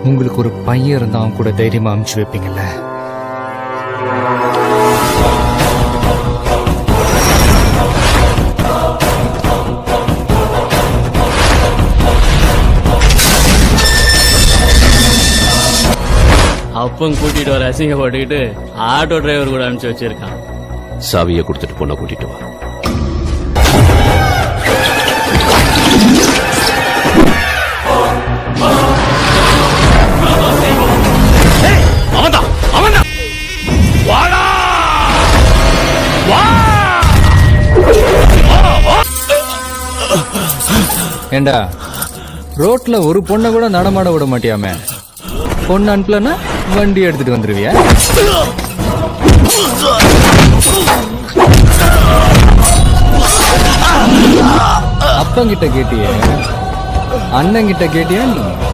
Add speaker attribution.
Speaker 1: உங்களுக்கு ஒரு பையன் இருந்தா அவன் கூட தைரியமா அனுப்பிச்சு வைப்பீங்கல்ல.
Speaker 2: அப்பம் கூட்டிட்டு வர அசிங்கப்பட்டுக்கிட்டு ஆட்டோ டிரைவர் கூட அனுப்பிச்சு வச்சிருக்கான்.
Speaker 3: சாவியை கொடுத்துட்டு பொண்ணை கூட்டிட்டு வா.
Speaker 1: ஏண்டா ரோட்ல ஒரு பொண்ணை கூட நடமாட விட மாட்டியாமே. பொண்ணு அனுப்பலன்னா வண்டி எடுத்துட்டு வந்துருவியா? அப்பங்கிட்ட கேட்டிய, அண்ணங்கிட்ட கேட்டியா நீ?